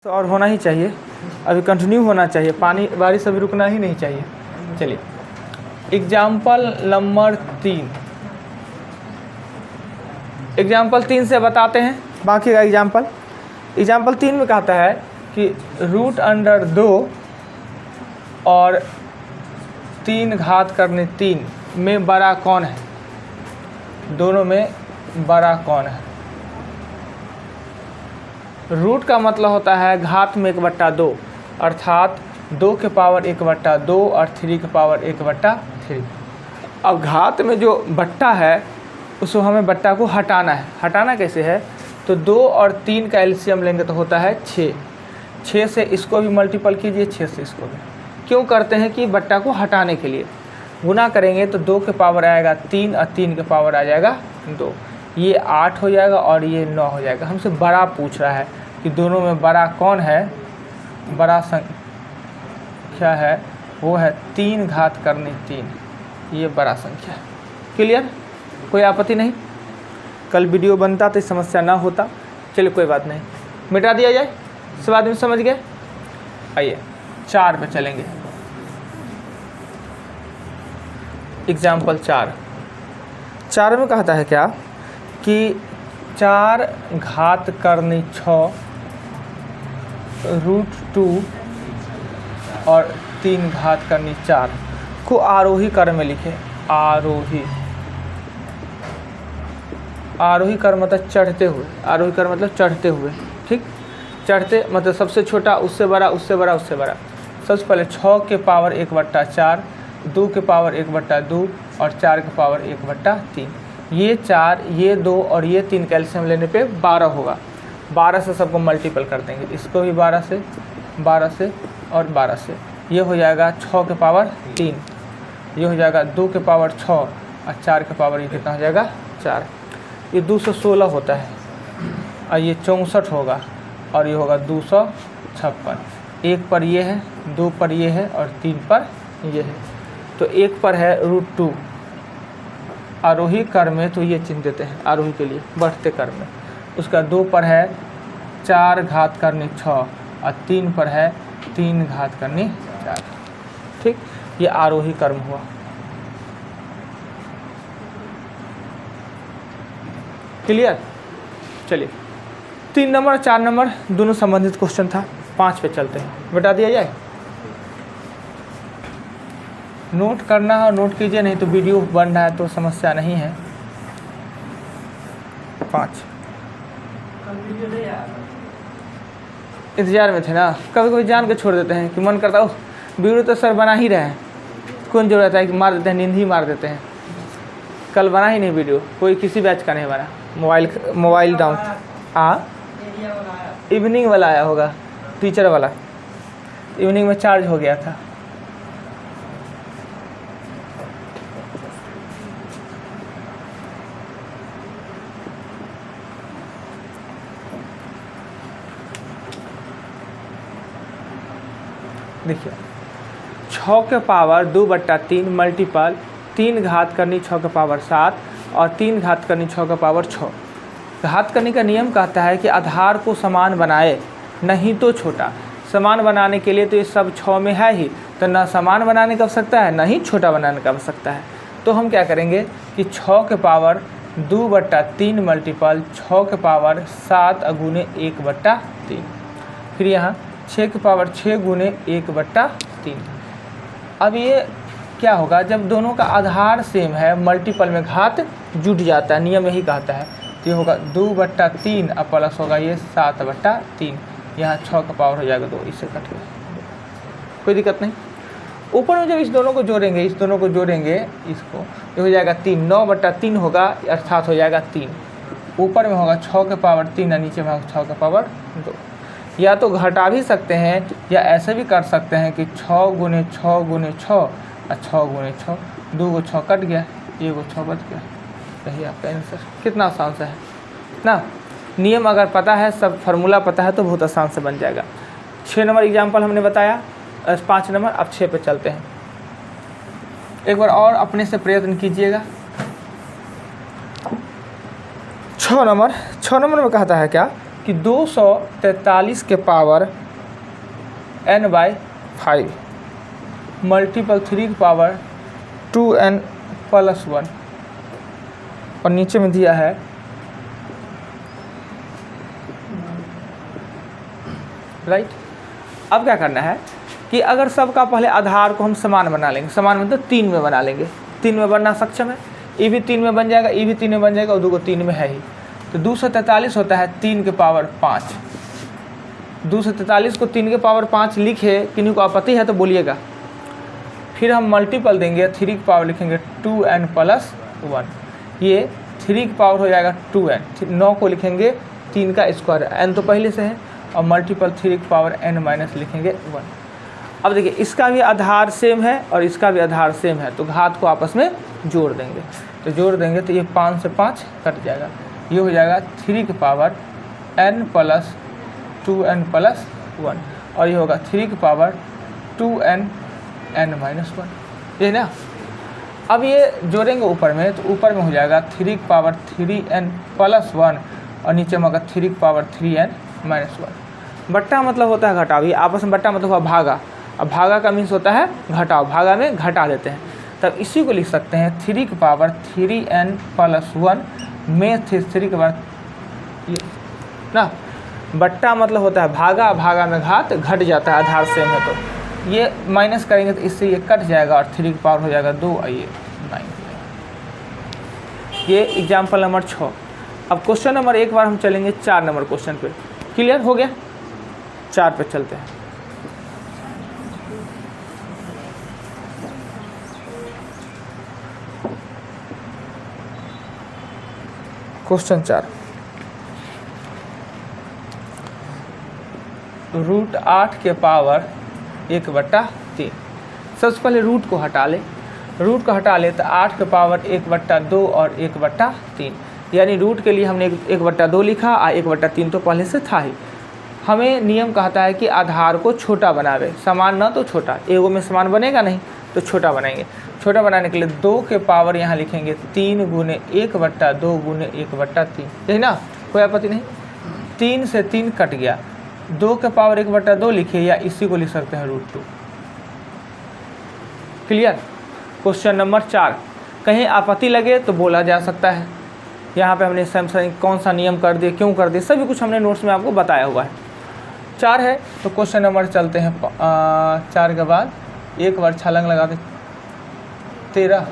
तो और होना ही चाहिए, अभी कंटिन्यू होना चाहिए, पानी बारिश अभी रुकना ही नहीं चाहिए। चलिए एग्जाम्पल नंबर 3, एग्जाम्पल 3 से बताते हैं बाकी का एग्जाम्पल। एग्जाम्पल 3 में कहता है कि रूट अंडर 2 और 3 घात करने 3 में बड़ा कौन है, दोनों में बड़ा कौन है। रूट का मतलब होता है घात में 1/2, अर्थात 2 के पावर 1/2 और 3 के पावर 1/3। अब घात में जो बट्टा है उसको हमें बट्टा को हटाना है। हटाना कैसे है, तो 2 और 3 का एलसीएम लेंगे तो होता है 6। 6 से इसको भी मल्टीपल कीजिए, 6 से इसको भी। क्यों करते हैं कि बट्टा को हटाने के लिए। गुना करेंगे तो 2 के पावर आएगा 3 और 3 के पावर आ जाएगा 2, ये 8 हो जाएगा और ये 9 हो जाएगा। हमसे बड़ा पूछ रहा है कि दोनों में बड़ा कौन है। बड़ा संख्या है वो है 3 घात करने 3, ये बड़ा संख्या है। क्लियर, कोई आपत्ति नहीं। कल वीडियो बनता तो समस्या ना होता। चलिए कोई बात नहीं, मिटा दिया जाए, सब आदमी समझ गए। आइए 4 पे चलेंगे। एग्जाम्पल 4 में कहता है क्या कि 4 घात करने 6 रूट 2 और 3 घात करने 4 को आरोही क्रम में लिखे। आरोही क्रम मतलब चढ़ते हुए, आरोही क्रम मतलब चढ़ते हुए, ठीक। चढ़ते मतलब सबसे छोटा उससे बड़ा, उससे बड़ा, उससे बड़ा। सबसे पहले 6 के पावर 1/4, 2 के पावर 1/2 और 4 के पावर 1/3। ये 4, ये 2 और ये 3 कैल्शियम लेने पे 12 होगा। 12 से सबको मल्टीपल कर देंगे, इसको भी 12 से, 12 से और 12 से। ये हो जाएगा 6 के पावर 3, ये हो जाएगा 2 के पावर 6 और 4 के पावर ये कितना हो जाएगा 4। ये 216 होता है और ये 64 होगा और ये होगा 256। 1 पर ये है, 2 पर ये है और 3 पर ये है। तो 1 पर है रूट 2 आरोही क्रम में, तो ये चिन्ह देते हैं आरोही के लिए, बढ़ते क्रम में। उसका 2 पर है 4 घात करने 6 और 3 पर है 3 घात करने 4, ठीक। ये आरोही क्रम हुआ। क्लियर। चलिए 3 नंबर 4 नंबर दोनों संबंधित क्वेश्चन था। 5 पे चलते हैं, बता दिया जाए। नोट करना है, नोट कीजिए, नहीं तो वीडियो बन रहा है तो समस्या नहीं है। 5 इंतजार में थे ना, कभी कभी जान के छोड़ देते हैं कि मन करता हो वीडियो तो सर बना ही रहे हैं, कौन जरूरत है कि मार देते हैं, नींद ही मार देते हैं। कल बना ही नहीं वीडियो, कोई किसी बैच का नहीं बना। Mobile down. हाँ, इवनिंग वाला आया होगा, टीचर वाला। इवनिंग में चार्ज हो गया था। देखिए 6 के पावर 2/3 मल्टीपल 3 घात करनी 6 के पावर 7 और 3 घात करनी 6 के पावर 6। घात करने का नियम कहता है कि आधार को समान बनाए, नहीं तो छोटा। समान बनाने के लिए तो ये सब 6 में है ही, तो ना समान बनाने की आवश्यकता है, ना ही छोटा बनाने की आवश्यकता है। तो हम क्या करेंगे कि 6 के पावर 2/3 मल्टीपल 6 के पावर 7 गुने 1/3। फिर यहाँ 6 के पावर 6 गुने 1/3। अब ये क्या होगा, जब दोनों का आधार सेम है मल्टीपल में घात जुट जाता है, नियम यही कहता है। तो ये होगा 2/3 और प्लस होगा ये 7/3। यहाँ 6 का पावर हो जाएगा 2, इससे कट गया, कोई दिक्कत नहीं। ऊपर में जब इस दोनों को जोड़ेंगे, इस दोनों को जोड़ेंगे, इसको ये हो जाएगा 3, 9/3 होगा अर्थात हो जाएगा 3। ऊपर में होगा 6 के पावर 3 और नीचे में होगा 6 के पावर 2। या तो घटा भी सकते हैं या ऐसे भी कर सकते हैं कि 6 गुने 6 गुने 6 और 6 गुने 6, 2 को 6 कट गया, 1 को 6 बच गया। यही आपका आंसर। कितना आसान सा है ना। नियम अगर पता है, सब फार्मूला पता है तो बहुत आसान से बन जाएगा। 6 नंबर एग्जाम्पल हमने बताया, 5 नंबर। अब 6 पे चलते हैं। एक बार और अपने से प्रयत्न कीजिएगा। 6 नंबर में कहता है क्या कि 243 के पावर n/5 मल्टीपल 3 की पावर 2n+1 और नीचे में दिया है राइट। अब क्या करना है कि अगर सबका पहले आधार को हम समान बना लेंगे, समान मतलब 3 में बना लेंगे, 3 में बनना सक्षम है, ये भी 3 में बन जाएगा, ये भी 3 में बन जाएगा और 2 को 3 में है ही। तो 243 होता है 3 के पावर 5। 243 को 3 के पावर 5 लिखे, किन्हीं को आपत्ति है तो बोलिएगा। फिर हम मल्टीपल देंगे, 3 की पावर लिखेंगे 2n+1, ये 3 की पावर हो जाएगा 2n, 9 को लिखेंगे 3 का स्क्वायर, n तो पहले से है, और मल्टीपल 3 की पावर n- लिखेंगे 1। अब देखिए इसका भी आधार सेम है और इसका भी आधार सेम है, तो घात को आपस में जोड़ देंगे। तो जोड़ देंगे तो ये 5 से 5 कट जाएगा, ये हो जाएगा 3 की पावर n+2n+1 और ये होगा 3 की पावर 2n(n-1), ये ना। अब ये जोड़ेंगे ऊपर में, तो ऊपर में हो जाएगा 3 की पावर 3n+1 और नीचे में होगा 3 की पावर 3n-1। बट्टा मतलब होता है घटाव, ये आपस में बट्टा मतलब हुआ भागा। अब भागा का मीन्स होता है घटाव, भागा में घटा देते हैं, तब इसी को लिख सकते हैं 3 की पावर 3n+1 में 3 के बाद ये ना। बट्टा मतलब होता है भागा, भागा में घात घट जाता है, आधार सेम है तो ये माइनस करेंगे तो इससे ये कट जाएगा और 3 की पावर हो जाएगा 2 और ये 9। ये एग्जाम्पल नंबर 6। अब क्वेश्चन नंबर 1 बार हम चलेंगे 4 नंबर क्वेश्चन पे। क्लियर हो गया? 4 पे चलते हैं। क्वेश्चन 4, √8 के पावर 1/3। सबसे पहले रूट को हटा ले, रूट को हटा ले तो 8 के पावर 1/2 और 1/3, यानी रूट के लिए हमने 1/2 लिखा और 1/3 तो पहले से था ही। हमें नियम कहता है कि आधार को छोटा बनावे, समान ना तो छोटा, एगो में समान बनेगा नहीं तो छोटा बनाएंगे। छोटा बनाने के लिए 2 के पावर यहाँ लिखेंगे 3 गुने 1/2 गुने 1/3, यही ना, कोई आपत्ति नहीं। 3 से 3 कट गया, 2 के पावर 1/2 लिखिए या इसी को लिख सकते हैं √2। क्लियर? क्वेश्चन नंबर 4, कहीं आपत्ति लगे तो बोला जा सकता है। यहाँ पे हमने सैमसंग कौन सा नियम कर दिए, क्यों कर दिए, सभी कुछ हमने नोट्स में आपको बताया हुआ है। 4 है तो क्वेश्चन नंबर चलते हैं 4 के बाद एक बार छलांग लगा दे 13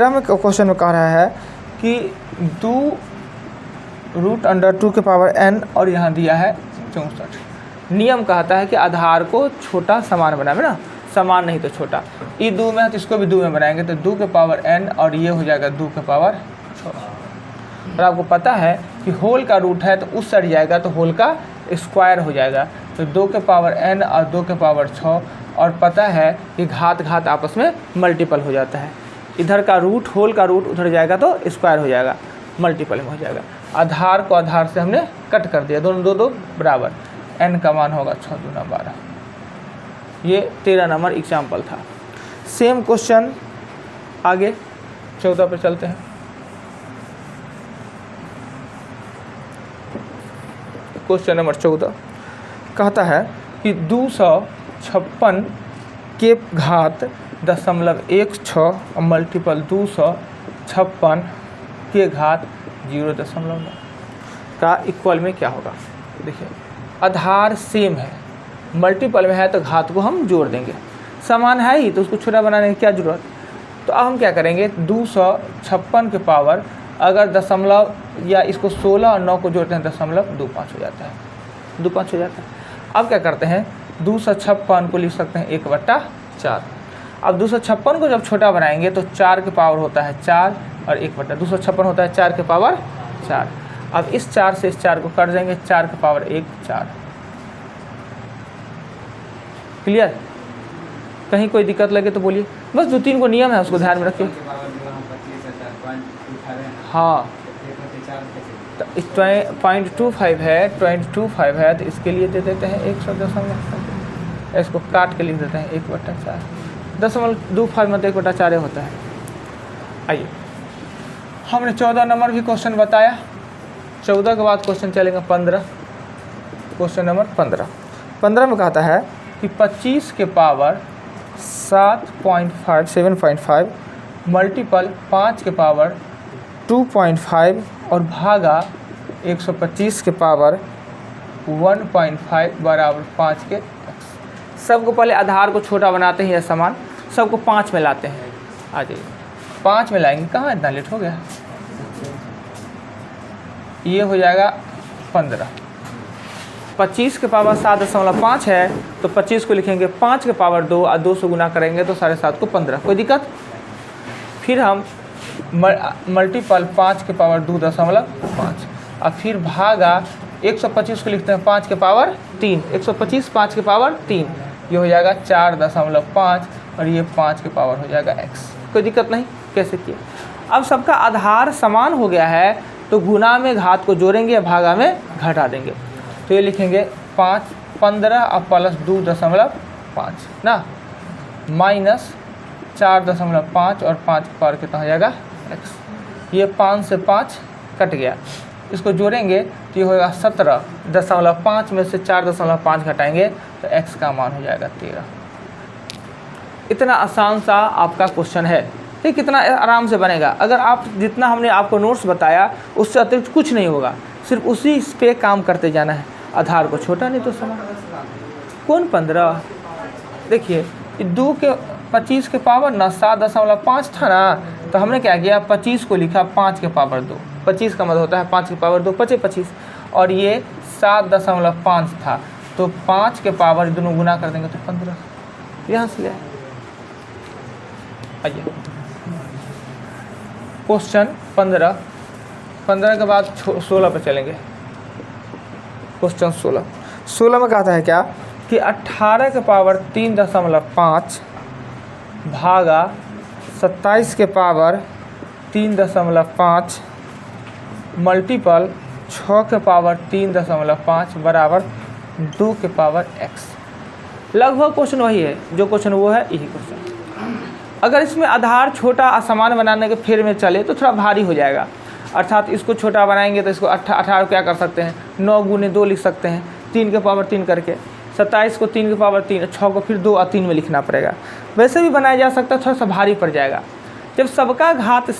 में क्वेश्चन में कह रहा है कि 2√2 के पावर n और यहाँ दिया है 64। नियम कहता है कि आधार को छोटा समान बनावे ना, समान नहीं तो छोटा। ये 2 में है तो इसको भी 2 में बनाएंगे तो 2 के पावर n और ये हो जाएगा 2 के पावर 6। और आपको पता है कि होल का रूट है तो उस साइड जाएगा तो होल का स्क्वायर हो जाएगा, तो 2 के पावर n और 2 के पावर 6। और पता है कि घात घात आपस में मल्टीपल हो जाता है, इधर का रूट होल का रूट उधर जाएगा तो स्क्वायर हो जाएगा, मल्टीपल में हो जाएगा। आधार को आधार से हमने कट कर दिया, दोनों दो बराबर, n का मान होगा 6 दूना 12। ये 13 नंबर एग्जाम्पल था। सेम क्वेश्चन आगे 14 पे चलते हैं। क्वेश्चन नंबर 14 कहता है कि 256 के घात 0.16 और मल्टीपल 256 के घात 0.9 का इक्वल में क्या होगा। देखिए आधार सेम है, मल्टीपल में है तो घात को हम जोड़ देंगे, समान है ही तो उसको छोटा बनाने की क्या ज़रूरत। तो अब हम क्या करेंगे, 256 के पावर अगर दशमलव या इसको 16 और 9 को जोड़ते हैं 0.25 हो जाता है, 2.5 हो जाता है। अब क्या करते हैं, 256 को लिख सकते हैं 1/4। अब 256 को जब छोटा बनाएंगे तो 4 के पावर होता है 4 और 1/256 होता है 4 के पावर 4। अब इस 4 से इस 4 को काट देंगे, 4 के पावर 1 4। क्लियर? कहीं कोई दिक्कत लगे तो बोलिए, बस 2-3 को नियम है उसको ध्यान में रखिए। हाँ 0.25 है, 0.25 है तो इसके लिए दे देते हैं 100, इसको काट के लिख देते हैं 1/4। 0.25 मतलब 1/4 होता है। आइए हमने 14 नंबर भी क्वेश्चन बताया, 14 के बाद क्वेश्चन चलेगा 15। क्वेश्चन नंबर 15 में कहता है कि 25 के पावर 7.5 मल्टीपल 5 के पावर 2.5 और भागा 125 के पावर 1.5 बराबर 5 के x। सबको पहले आधार को छोटा बनाते हैं या समान, सबको 5 में लाते हैं। आ जाइए 5 में लाएंगे, कहाँ इतना लेट हो गया। ये हो जाएगा 15। 25 के पावर 7.5 है तो 25 को लिखेंगे 5 के पावर 2 और 2 से गुना करेंगे तो 7.5 को 15। कोई दिक्कत। फिर हम मल्टीपल 5 के पावर 2.5 और फिर भागा 125 को लिखते हैं 5 के पावर 3। 125 5 के पावर 3, ये हो जाएगा 4.5 और ये 5 के पावर हो जाएगा x। कोई दिक्कत नहीं, कैसे किया। अब सबका आधार समान हो गया है तो गुना में घात को जोड़ेंगे, भागा में घटा देंगे। तो ये लिखेंगे 15 और प्लस 2.5 ना, माइनस 4.5 और 5 के पावर कितना हो जाएगा x। ये 5 से 5 कट गया, इसको जोड़ेंगे तो ये होगा 17.5 में से 4.5 घटाएंगे तो x का मान हो जाएगा 13। इतना आसान सा आपका क्वेश्चन है। ठीक, कितना आराम से बनेगा। अगर आप जितना हमने आपको नोट्स बताया उससे अतिरिक्त कुछ नहीं होगा, सिर्फ उसी पे काम करते जाना है। आधार को छोटा नहीं तो समान। कौन 15? देखिए 25 के पावर ना 7.5 था ना, तो हमने क्या किया 25 को लिखा 5 के पावर 2। 25 का मतलब होता है 5 के पावर 2 25, और ये 7.5 था तो 5 के पावर दोनों गुना कर देंगे तो 15। यहाँ से ले आइए क्वेश्चन 15 के बाद 16 पे चलेंगे। क्वेश्चन 16 में कहता है क्या कि 18 के पावर 3.5 भागा 27 के पावर 3.5 मल्टीपल 6 के पावर 3.5 बराबर 2 के पावर x। लगभग क्वेश्चन वही है जो क्वेश्चन वो है, यही क्वेश्चन। अगर इसमें आधार छोटा असमान बनाने के फेर में चले तो थोड़ा भारी हो जाएगा, अर्थात इसको छोटा बनाएंगे तो इसको 18 क्या कर सकते हैं 9 गुने 2 लिख सकते हैं 3 के पावर 3 करके। 27 को 3 के पावर 3, 6 को फिर 2 और 3 में लिखना पड़ेगा। वैसे भी बनाया जा सकता है, थोड़ा सा भारी पड़ जाएगा। जब सबका घात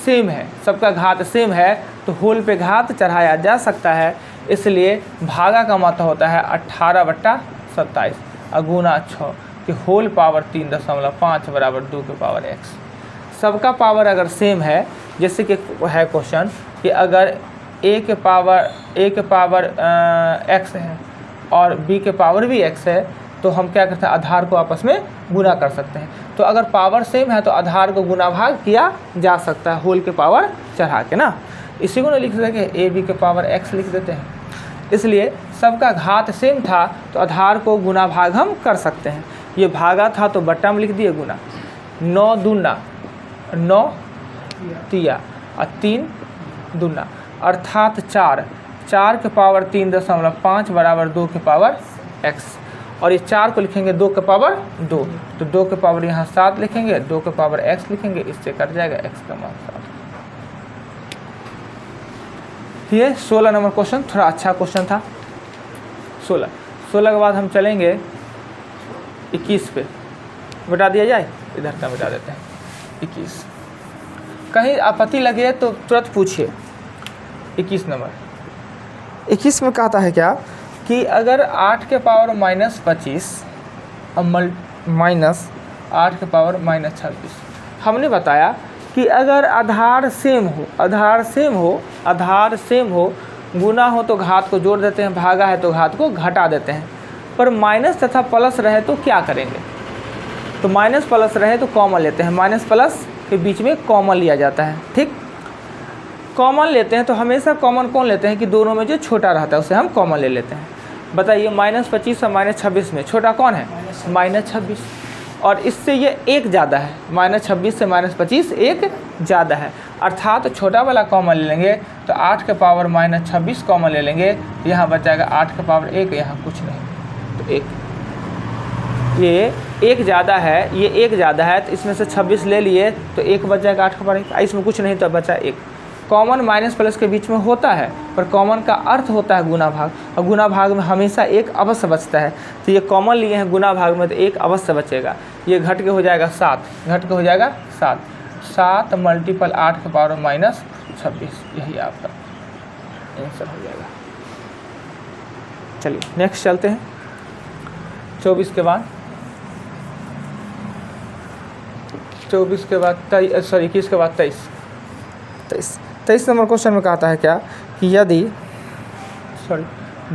सेम है तो होल पे घात चढ़ाया जा सकता है, इसलिए भागा का मतलब होता है 18/27 और गुना 6 कि होल पावर 3.5 बराबर 2 के पावर x। सबका पावर अगर सेम है, जैसे कि है क्वेश्चन कि अगर a के पावर x है और b के पावर भी x है तो हम क्या करते हैं आधार को आपस में गुना कर सकते हैं। तो अगर पावर सेम है तो आधार को गुना भाग किया जा सकता है होल के पावर चढ़ा के ना। इसी को ना लिख सकते हैं a b के पावर x लिख देते हैं। इसलिए सबका घात सेम था तो आधार को गुना भाग हम कर सकते हैं। ये भागा था तो बट्टा में लिख दिए गुना। 9 दूना 9 तिया और 3 दूना अर्थात 4 के पावर 3.5 बराबर 2 के पावर x। और ये 4 को लिखेंगे 2 के पावर 2, तो 2 के पावर यहाँ 7 लिखेंगे, 2 के पावर x लिखेंगे, इससे कट जाएगा x का मान 7। ये 16 नंबर क्वेश्चन थोड़ा अच्छा क्वेश्चन था। 16 के बाद हम चलेंगे 21 पे। मिटा दिया जाए, इधर का मिटा देते हैं 21। कहीं आपत्ति लगे तो तुरंत पूछिए। 21 नंबर 21 में कहता है क्या कि अगर 8 के पावर -25 और माइनस 8 के पावर -26, हमने बताया कि अगर आधार सेम हो गुना हो तो घात को जोड़ देते हैं, भागा है तो घात को घटा देते हैं। पर माइनस तथा प्लस रहे तो क्या करेंगे, तो माइनस प्लस रहे तो कॉमन लेते हैं, माइनस प्लस के बीच में कॉमन लिया जाता है। ठीक, कॉमन लेते हैं तो हमेशा कॉमन कौन लेते हैं कि दोनों में जो छोटा रहता है उसे हम कॉमन ले लेते हैं। बताइए -25 और -26 में छोटा कौन है -26, और इससे ये एक ज़्यादा है, -26 से -25 एक ज़्यादा है, अर्थात छोटा वाला कॉमन ले लेंगे तो 8 के पावर -26 कॉमन ले लेंगे, यहाँ बच जाएगा 8 के पावर 1, यहाँ कुछ नहीं तो 1। ये एक ज़्यादा है, ये एक ज़्यादा है तो इसमें से 26 ले लिए तो 1 बच जाएगा 8 के पावर 1, इसमें कुछ नहीं तो बचा 1। कॉमन माइनस प्लस के बीच में होता है, पर कॉमन का अर्थ होता है गुना भाग, और गुना भाग में हमेशा एक अवश्य बचता है। तो ये कॉमन लिए हैं गुना भाग में, तो एक अवश्य बचेगा। ये घट के हो जाएगा 7, घट के हो जाएगा 7, 7 मल्टीपल 8 के पावर माइनस 26, यही आपका आंसर हो जाएगा। चलिए नेक्स्ट चलते हैं। 24 के बाद 24 के बाद 21 के बाद 23 नंबर क्वेश्चन में कहता है क्या कि यदि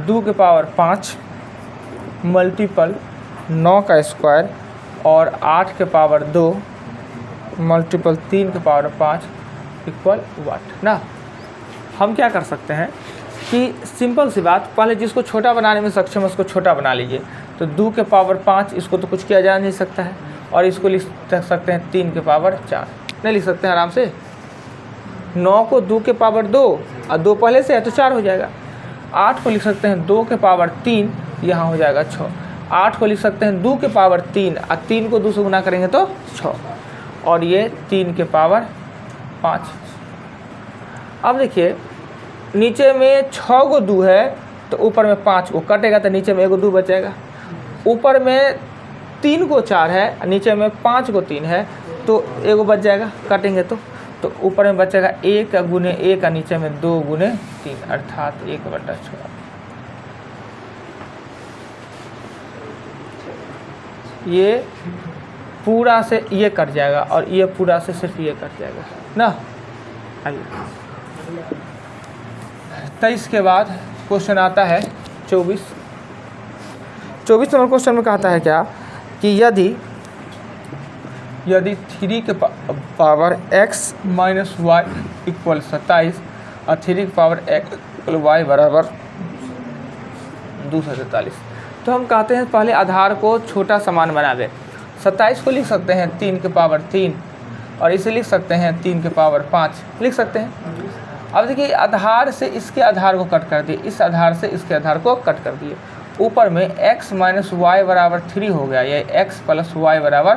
2 के पावर 5 मल्टीपल 9 का स्क्वायर और 8 के पावर 2 मल्टीपल 3 के पावर 5 इक्वल व्हाट ना। हम क्या कर सकते हैं कि सिंपल सी बात, पहले जिसको छोटा बनाने में सक्षम है उसको छोटा बना लीजिए। तो 2 के पावर 5 इसको तो कुछ किया जा नहीं सकता है, और इसको लिख सकते हैं 3 के पावर 4, नहीं लिख सकते हैं आराम से। 9 को 2 के पावर 2 और 2 पहले से है तो 4 हो जाएगा। 8 को लिख सकते हैं 2 के पावर 3, यहाँ हो जाएगा 6। 8 को लिख सकते हैं 2 के पावर 3 और 3 को 2 से गुना करेंगे तो 6, और ये 3 के पावर 5। अब देखिए नीचे में 6 को 2 है तो ऊपर में 5 को कटेगा तो नीचे में 1 को 2 बचेगा। ऊपर में 3 को 4 है, नीचे में 5 को 3 है, तो 1 बच जाएगा काटेंगे तो ऊपर में बचेगा 1 गुने 1 और नीचे में 2 गुने 3 अर्थात 1/6। ये पूरा से ये कट जाएगा और ये पूरा से सिर्फ ये कट जाएगा ना। आइए 23 के बाद क्वेश्चन आता है 24 नंबर क्वेश्चन में कहता है क्या कि यदि 3 के power x minus y equal 27 और 3 के पावर x इक्वल वाई बराबर 243, तो हम कहते हैं पहले आधार को छोटा समान बनावे। 27 को लिख सकते हैं 3 के पावर 3 और इसे लिख सकते हैं 3 के पावर 5 लिख सकते हैं। अब देखिए आधार से इसके आधार को कट कर दिए, इस आधार से इसके आधार को कट कर दिए। ऊपर में x माइनस वाई बराबर 3 हो गया, ये x प्लस वाई बराबर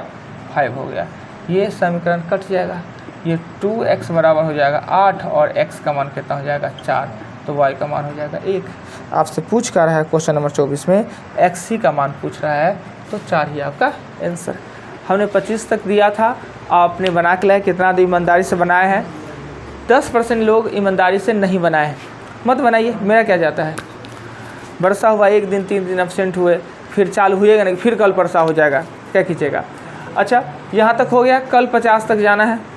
5 हो गया। ये समीकरण कट जाएगा, ये 2x बराबर हो जाएगा 8 और x का मान कितना हो जाएगा 4, तो y का मान हो जाएगा 1। आपसे पूछ कर रहा है क्वेश्चन नंबर 24 में x का मान पूछ रहा है, तो 4 ही आपका आंसर। हमने 25 तक दिया था, आपने बना के लाए कितना ईमानदारी से बनाए हैं। 10% लोग ईमानदारी से नहीं बनाए हैं, मत बनाइए, मेरा क्या जाता है। वर्षा हुआ 1 दिन 3 दिन एब्सेंट हुए, फिर चालू हुएगा नहीं, फिर कल वर्षा हो जाएगा, क्या कीजिएगा। अच्छा यहाँ तक हो गया, कल 50 तक जाना है।